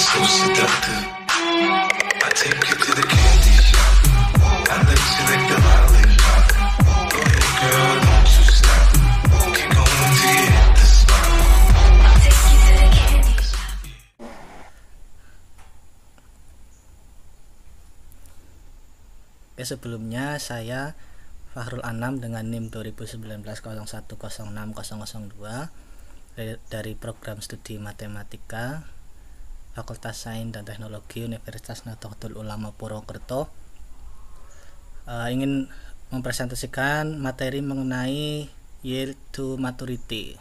so seductive. I take you to the candy shop. I let you lick the lollipop. Go ahead, girl, don't you stop. Keep going till you hit the spot. I'll take you to the candy shop. Oke, sebelumnya saya Fahrul Anam dengan NIM 2019-0106-002 dari program studi matematika Fakultas Sains dan Teknologi Universitas Nahdlatul Ulama Purwokerto, ingin mempresentasikan materi mengenai Yield to Maturity.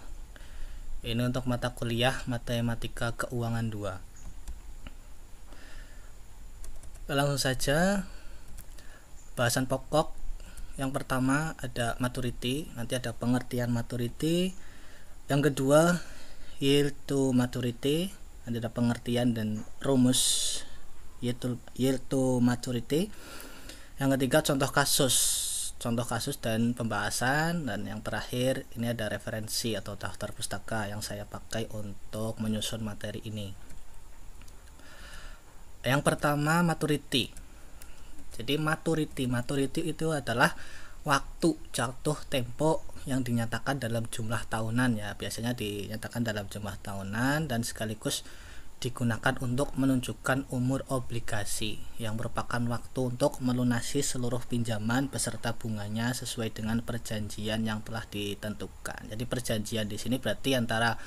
Ini untuk mata kuliah Matematika Keuangan 2. Langsung saja, bahasan pokok yang pertama ada maturity, nanti ada pengertian maturity. Yang kedua yield to maturity, nanti ada pengertian dan rumus yield to maturity. Yang ketiga contoh kasus dan pembahasan, dan yang terakhir ini ada referensi atau daftar pustaka yang saya pakai untuk menyusun materi ini. Yang pertama maturity. Jadi maturity itu adalah waktu jatuh tempo yang dinyatakan dalam jumlah tahunan ya. Biasanya dinyatakan dalam jumlah tahunan dan sekaligus digunakan untuk menunjukkan umur obligasi yang merupakan waktu untuk melunasi seluruh pinjaman beserta bunganya sesuai dengan perjanjian yang telah ditentukan. Jadi perjanjian di sini berarti antara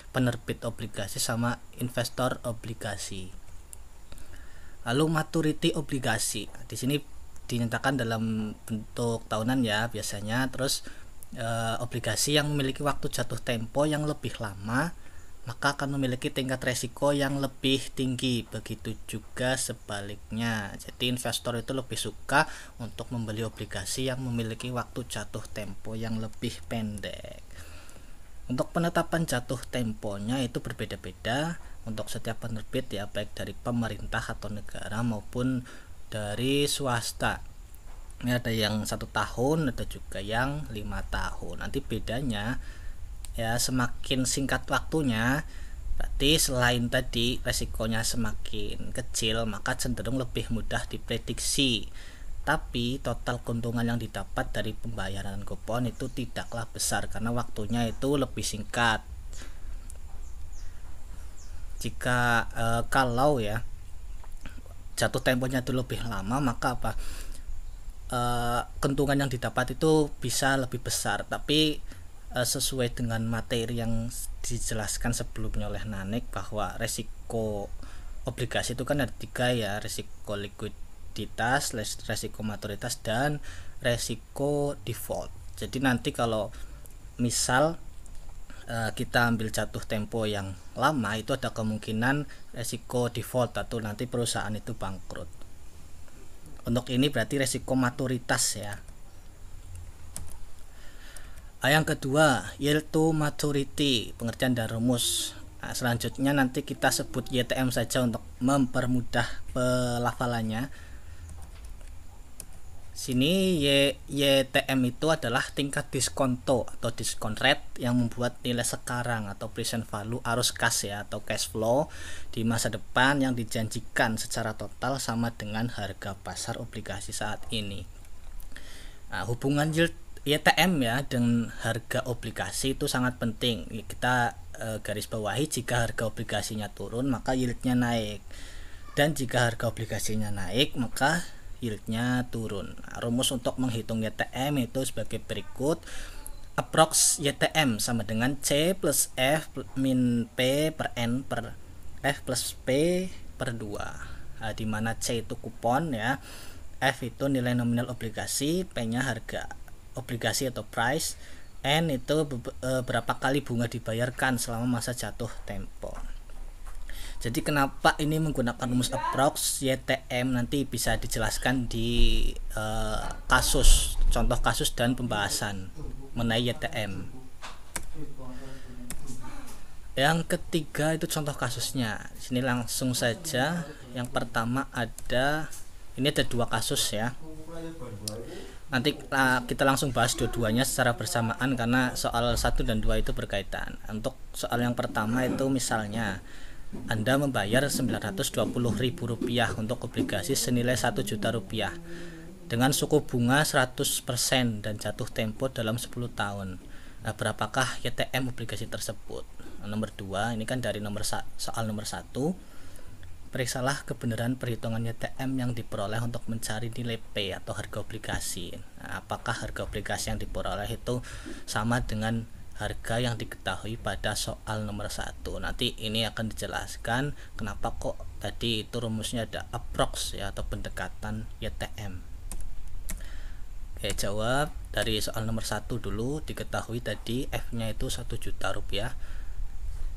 penerbit obligasi sama investor obligasi. Lalu maturity obligasi di sini dinyatakan dalam bentuk tahunan ya biasanya. Terus obligasi yang memiliki waktu jatuh tempo yang lebih lama maka akan memiliki tingkat resiko yang lebih tinggi. Begitu juga sebaliknya. Jadi investor itu lebih suka untuk membeli obligasi yang memiliki waktu jatuh tempo yang lebih pendek. Untuk penetapan jatuh temponya itu berbeda-beda untuk setiap penerbit ya, baik dari pemerintah atau negara maupun dari swasta. Ini ada yang 1 tahun, ada juga yang 5 tahun. Nanti bedanya ya, semakin singkat waktunya berarti selain tadi resikonya semakin kecil maka cenderung lebih mudah diprediksi. Tapi total keuntungan yang didapat dari pembayaran kupon itu tidaklah besar karena waktunya itu lebih singkat. Jika kalau ya jatuh temponya itu lebih lama maka keuntungan yang didapat itu bisa lebih besar. Tapi sesuai dengan materi yang dijelaskan sebelumnya oleh Nanik bahwa resiko obligasi itu kan ada 3 ya, resiko likuiditas, resiko maturitas, dan resiko default. Jadi nanti kalau misal kita ambil jatuh tempo yang lama itu ada kemungkinan resiko default atau nanti perusahaan itu bangkrut. Untuk ini berarti resiko maturitas ya. Yang kedua yield to maturity, pengertian dan rumus. Selanjutnya nanti kita sebut YTM saja untuk mempermudah pelafalannya. Sini YTM itu adalah tingkat diskonto atau discount rate yang membuat nilai sekarang atau present value arus kas ya atau cash flow di masa depan yang dijanjikan secara total sama dengan harga pasar obligasi saat ini. Hubungan yield YTM ya dengan harga obligasi itu sangat penting. Kita garis bawahi, jika harga obligasinya turun maka yieldnya naik, dan jika harga obligasinya naik maka yieldnya turun. Rumus untuk menghitung YTM itu sebagai berikut. Approx YTM sama dengan C plus F min P per N per F plus P per 2. Di mana C itu kupon ya, F itu nilai nominal obligasi, P nya harga obligasi atau price, N itu berapa kali bunga dibayarkan selama masa jatuh tempo. Jadi kenapa ini menggunakan rumus approx YTM nanti bisa dijelaskan di contoh kasus dan pembahasan mengenai YTM. Yang ketiga itu contoh kasusnya. Di sini langsung saja. Yang pertama ada 2 kasus ya. Nanti kita langsung bahas dua-duanya secara bersamaan karena soal 1 dan 2 itu berkaitan. Untuk soal yang pertama itu misalnya Anda membayar Rp920.000 untuk obligasi senilai Rp1.000.000 dengan suku bunga 100% dan jatuh tempo dalam 10 tahun. Nah, berapakah YTM obligasi tersebut? Nomor 2, ini kan dari soal nomor 1. Periksalah kebenaran perhitungan YTM yang diperoleh untuk mencari nilai P atau harga obligasi. Nah, apakah harga obligasi yang diperoleh itu sama dengan harga yang diketahui pada soal nomor 1? Nanti ini akan dijelaskan kenapa kok tadi itu rumusnya ada approx ya, atau pendekatan YTM. Oke, jawab dari soal nomor 1 dulu. Diketahui tadi F-nya itu Rp1.000.000,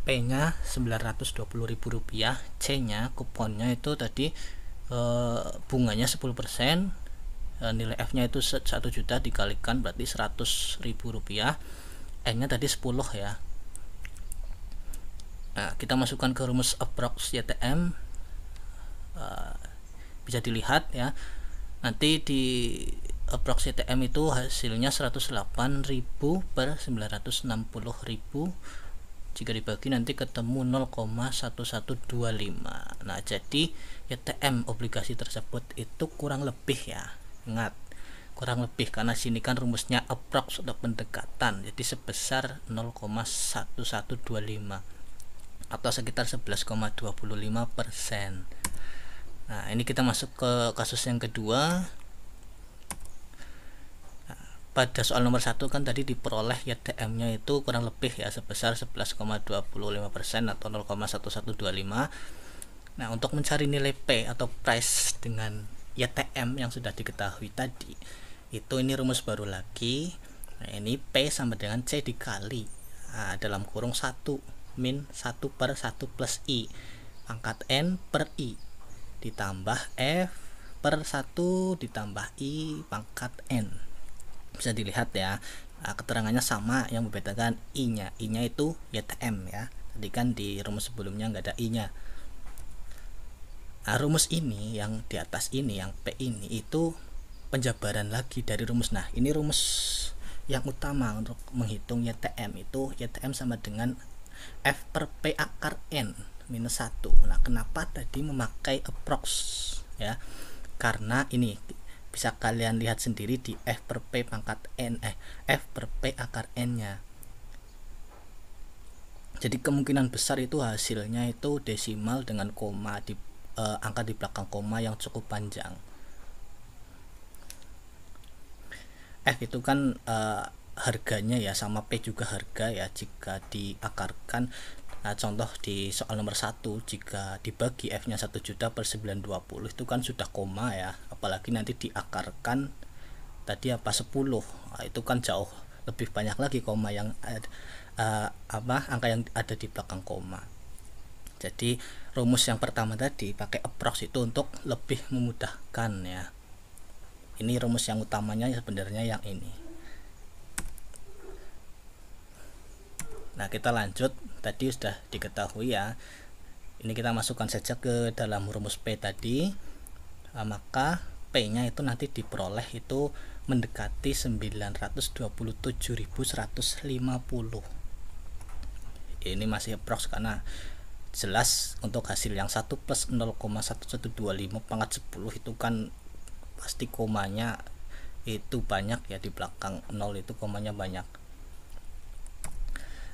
P-nya Rp920.000, C-nya kuponnya itu tadi bunganya 10%, nilai F-nya itu 1 juta dikalikan berarti Rp100.000, N-nya tadi 10 ya. Nah, kita masukkan ke rumus approx YTM, bisa dilihat ya, nanti di approx YTM itu hasilnya 108.000 per 960.000, jika dibagi nanti ketemu 0,1125. Nah, jadi YTM obligasi tersebut itu kurang lebih ya, ingat kurang lebih karena sini kan rumusnya approx atau pendekatan, jadi sebesar 0,1125 atau sekitar 11,25%. Nah, ini kita masuk ke kasus yang kedua. Pada soal nomor 1 kan tadi diperoleh YTM-nya itu kurang lebih ya sebesar 11,25% atau 0,1125. Nah, untuk mencari nilai P atau price dengan YTM yang sudah diketahui tadi, itu ini rumus baru lagi. Nah, ini P sama dengan C dikali dalam kurung 1 min 1 per 1 plus I pangkat N per I ditambah F per 1 ditambah I pangkat N. Bisa dilihat ya, keterangannya sama, yang membedakan I-nya itu YTM ya, tadi kan di rumus sebelumnya nggak ada I-nya. Nah, rumus ini yang di atas ini, yang P ini itu penjabaran lagi dari rumus. Nah, ini rumus yang utama untuk menghitung YTM itu, YTM sama dengan F per P akar N minus 1. Nah, kenapa tadi memakai approx ya, karena ini bisa kalian lihat sendiri di F per P pangkat N, F per P akar N nya. Jadi kemungkinan besar itu hasilnya itu desimal dengan koma di angka di belakang koma yang cukup panjang. F itu kan harganya ya, sama P juga harga ya jika diakarkan. Nah, contoh di soal nomor 1, jika dibagi F-nya 1 juta per 920 itu kan sudah koma ya, apalagi nanti diakarkan tadi 10. Nah, itu kan jauh lebih banyak lagi koma yang angka yang ada di belakang koma. Jadi rumus yang pertama tadi pakai approx itu untuk lebih memudahkan ya. Ini rumus yang utamanya sebenarnya yang ini. Nah, kita lanjut. Tadi sudah diketahui ya, ini kita masukkan saja ke dalam rumus P tadi. Maka P nya itu nanti diperoleh itu mendekati 927.150. Ini masih approx karena jelas untuk hasil yang 1 plus 0,1125 pangkat 10 itu kan pasti komanya itu banyak ya, di belakang 0 itu komanya banyak.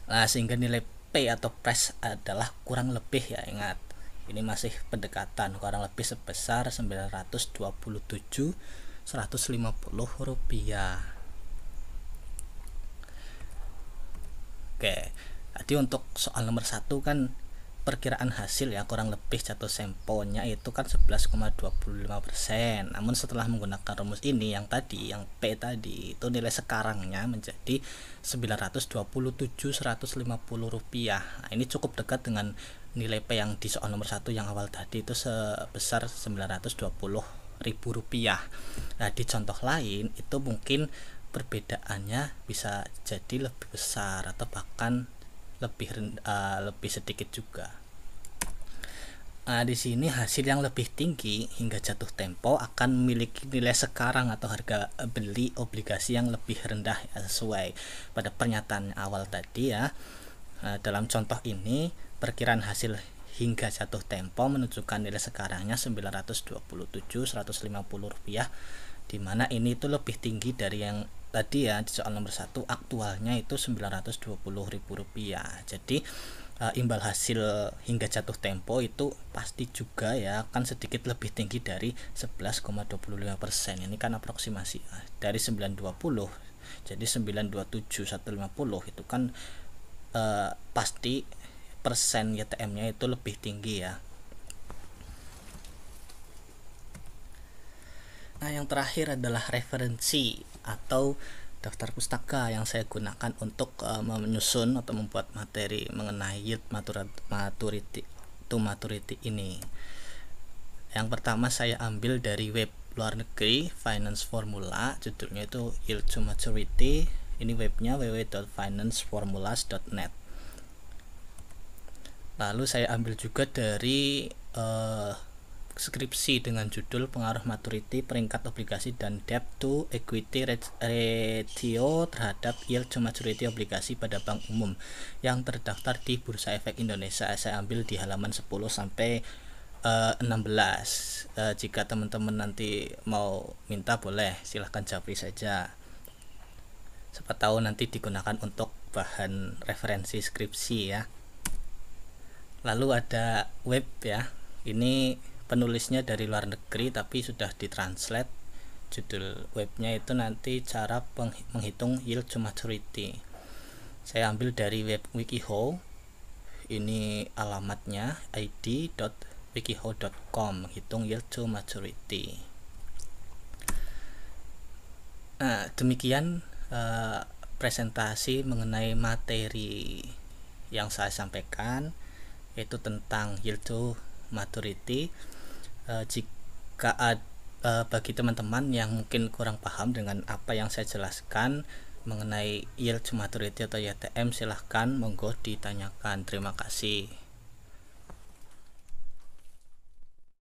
Nah, sehingga nilai P atau price adalah kurang lebih ya, ingat ini masih pendekatan, kurang lebih sebesar 927.150 rupiah. Oke, tadi untuk soal nomor 1 kan perkiraan hasil ya, kurang lebih jatuh temponya itu kan 11,25%. Namun setelah menggunakan rumus ini yang tadi, yang P tadi, itu nilai sekarangnya menjadi 927.150 rupiah. Nah, ini cukup dekat dengan nilai P yang di soal nomor 1 yang awal tadi itu sebesar 920.000 rupiah. Nah, di contoh lain itu mungkin perbedaannya bisa jadi lebih besar atau bahkan lebih sedikit juga. Nah, di sini hasil yang lebih tinggi hingga jatuh tempo akan memiliki nilai sekarang atau harga beli obligasi yang lebih rendah ya, sesuai pada pernyataan awal tadi ya. Dalam contoh ini perkiraan hasil hingga jatuh tempo menunjukkan nilai sekarangnya 927.150 rupiah, dimana ini itu lebih tinggi dari yang tadi ya di soal nomor 1, aktualnya itu 920.000 rupiah. Jadi imbal hasil hingga jatuh tempo itu pasti juga ya akan sedikit lebih tinggi dari 11,25%. Ini kan aproksimasi dari 920 jadi 927.150 itu kan pasti persen YTM-nya itu lebih tinggi ya. Nah, yang terakhir adalah referensi atau daftar pustaka yang saya gunakan untuk menyusun atau membuat materi mengenai yield maturity ini. Yang pertama saya ambil dari web luar negeri Finance Formula, judulnya itu Yield to Maturity. Ini webnya www.financeformulas.net. Lalu saya ambil juga dari skripsi dengan judul Pengaruh Maturity Peringkat Obligasi dan Debt to Equity Ratio terhadap Yield to Maturity Obligasi pada bank umum yang terdaftar di Bursa Efek Indonesia. Saya ambil di halaman 10 sampai 16. Jika teman-teman nanti mau minta boleh silahkan japri saja, siapa tahu nanti digunakan untuk bahan referensi skripsi ya. Lalu ada web ya, ini penulisnya dari luar negeri tapi sudah ditranslate. Judul webnya itu nanti cara menghitung yield to maturity. Saya ambil dari web WikiHow. Ini alamatnya id.wikihow.com, menghitung yield to maturity. Nah, demikian presentasi mengenai materi yang saya sampaikan, yaitu tentang yield to maturity. Jika bagi teman-teman yang mungkin kurang paham dengan apa yang saya jelaskan mengenai yield to maturity atau YTM, silahkan monggo ditanyakan. Terima kasih.